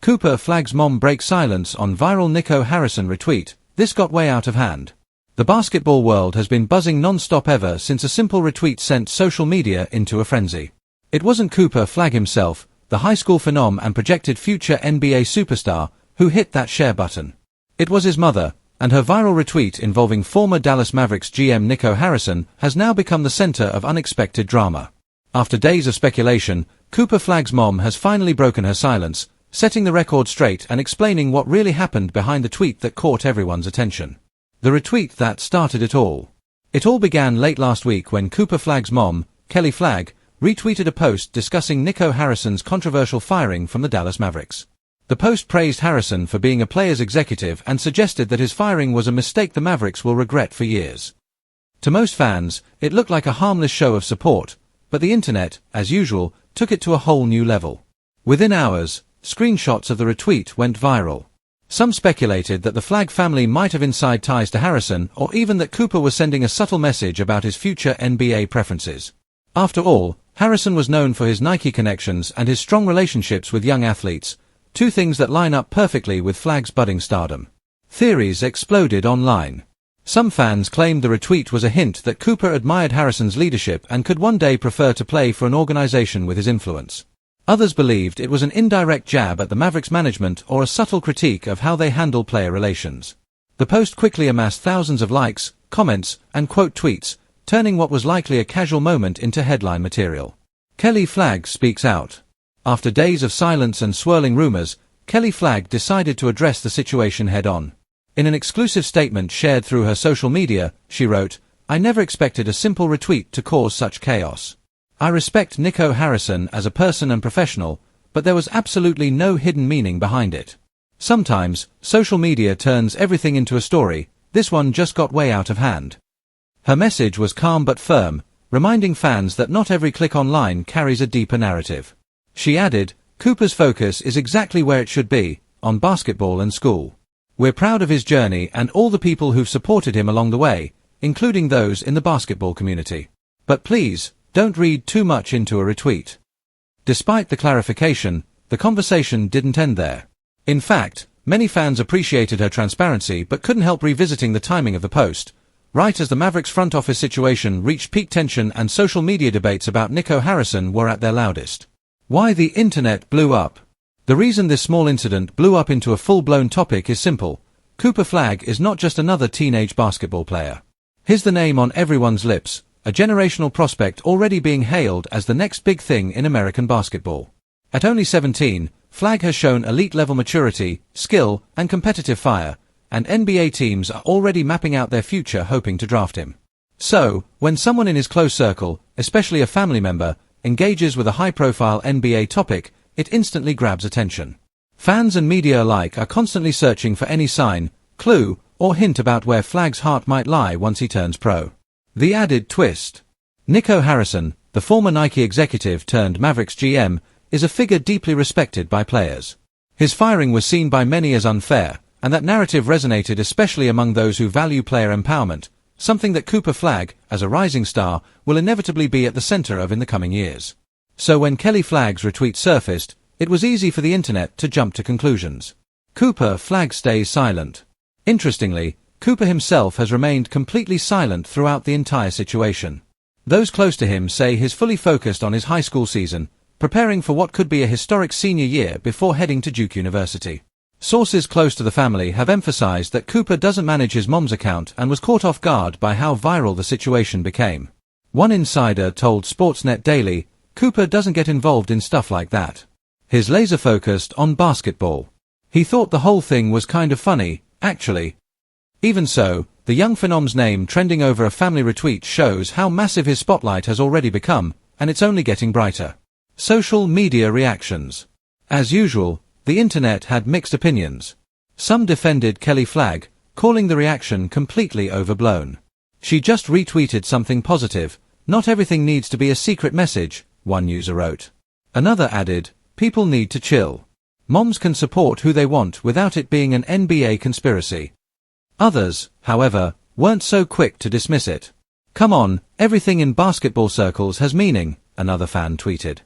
Flagg's mom breaks silence on viral Nico Harrison retweet. This got way out of hand. The basketball world has been buzzing non-stop ever since a simple retweet sent social media into a frenzy. It wasn't Flagg himself, the high school phenom and projected future NBA superstar, who hit that share button. It was his mother, and her viral retweet involving former Dallas Mavericks GM Nico Harrison has now become the center of unexpected drama. After days of speculation, Flagg's mom has finally broken her silence, setting the record straight and explaining what really happened behind the tweet that caught everyone's attention. The retweet that started it all. It all began late last week when Flagg's mom, Kelly Flagg, retweeted a post discussing Nico Harrison's controversial firing from the Dallas Mavericks. The post praised Harrison for being a player's executive and suggested that his firing was a mistake the Mavericks will regret for years. To most fans, it looked like a harmless show of support, but the internet, as usual, took it to a whole new level. Within hours, screenshots of the retweet went viral. Some speculated that the Flagg family might have inside ties to Harrison, or even that Cooper was sending a subtle message about his future NBA preferences. After all, Harrison was known for his Nike connections and his strong relationships with young athletes, two things that line up perfectly with Flagg's budding stardom. Theories exploded online. Some fans claimed the retweet was a hint that Cooper admired Harrison's leadership and could one day prefer to play for an organization with his influence. Others believed it was an indirect jab at the Mavericks management or a subtle critique of how they handle player relations. The post quickly amassed thousands of likes, comments, and quote tweets, turning what was likely a casual moment into headline material. Kelly Flagg speaks out. After days of silence and swirling rumors, Kelly Flagg decided to address the situation head-on. In an exclusive statement shared through her social media, she wrote, "I never expected a simple retweet to cause such chaos. I respect Nico Harrison as a person and professional, but there was absolutely no hidden meaning behind it. Sometimes, social media turns everything into a story. This one just got way out of hand." Her message was calm but firm, reminding fans that not every click online carries a deeper narrative. She added, "Cooper's focus is exactly where it should be, on basketball and school. We're proud of his journey and all the people who've supported him along the way, including those in the basketball community. But please, don't read too much into a retweet." Despite the clarification, the conversation didn't end there. In fact, many fans appreciated her transparency but couldn't help revisiting the timing of the post, right as the Mavericks front office situation reached peak tension and social media debates about Nico Harrison were at their loudest. Why the internet blew up. The reason this small incident blew up into a full-blown topic is simple. Flagg is not just another teenage basketball player. He's the name on everyone's lips, a generational prospect already being hailed as the next big thing in American basketball. At only 17, Flagg has shown elite-level maturity, skill, and competitive fire, and NBA teams are already mapping out their future hoping to draft him. So, when someone in his close circle, especially a family member, engages with a high-profile NBA topic, it instantly grabs attention. Fans and media alike are constantly searching for any sign, clue, or hint about where Flagg's heart might lie once he turns pro. The added twist. Nico Harrison, the former Nike executive turned Mavericks GM, is a figure deeply respected by players. His firing was seen by many as unfair, and that narrative resonated especially among those who value player empowerment, something that Flagg, as a rising star, will inevitably be at the center of in the coming years. So when Kelly Flagg's retweet surfaced, it was easy for the internet to jump to conclusions. Flagg stays silent. Interestingly, Cooper himself has remained completely silent throughout the entire situation. Those close to him say he's fully focused on his high school season, preparing for what could be a historic senior year before heading to Duke University. Sources close to the family have emphasized that Cooper doesn't manage his mom's account and was caught off guard by how viral the situation became. One insider told Sportsnet Daily, "Cooper doesn't get involved in stuff like that. He's laser-focused on basketball. He thought the whole thing was kind of funny, actually." Even so, the young phenom's name trending over a family retweet shows how massive his spotlight has already become, and it's only getting brighter. Social media reactions. As usual, the internet had mixed opinions. Some defended Kelly Flagg, calling the reaction completely overblown. "She just retweeted something positive. Not everything needs to be a secret message," one user wrote. Another added, "People need to chill. Moms can support who they want without it being an NBA conspiracy." Others, however, weren't so quick to dismiss it. "Come on, everything in basketball circles has meaning," another fan tweeted.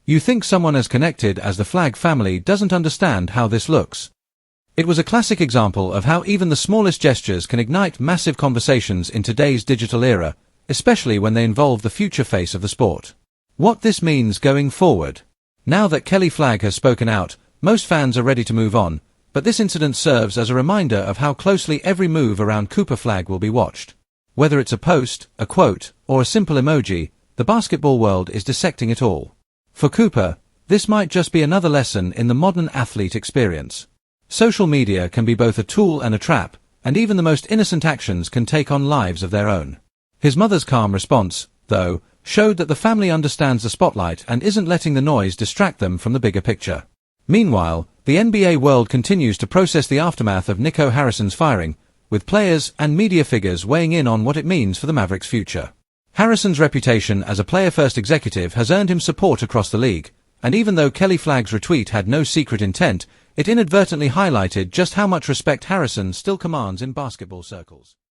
You think someone as connected as the Flagg family doesn't understand how this looks. It was a classic example of how even the smallest gestures can ignite massive conversations in today's digital era, especially when they involve the future face of the sport. What this means going forward. Now that Kelly Flagg has spoken out, most fans are ready to move on, but this incident serves as a reminder of how closely every move around Cooper Flagg will be watched. Whether it's a post, a quote, or a simple emoji, the basketball world is dissecting it all. For Cooper, this might just be another lesson in the modern athlete experience. Social media can be both a tool and a trap, and even the most innocent actions can take on lives of their own. His mother's calm response, though, showed that the family understands the spotlight and isn't letting the noise distract them from the bigger picture. Meanwhile, the NBA world continues to process the aftermath of Nico Harrison's firing, with players and media figures weighing in on what it means for the Mavericks' future. Harrison's reputation as a player-first executive has earned him support across the league, and even though Kelly Flagg's retweet had no secret intent, it inadvertently highlighted just how much respect Harrison still commands in basketball circles.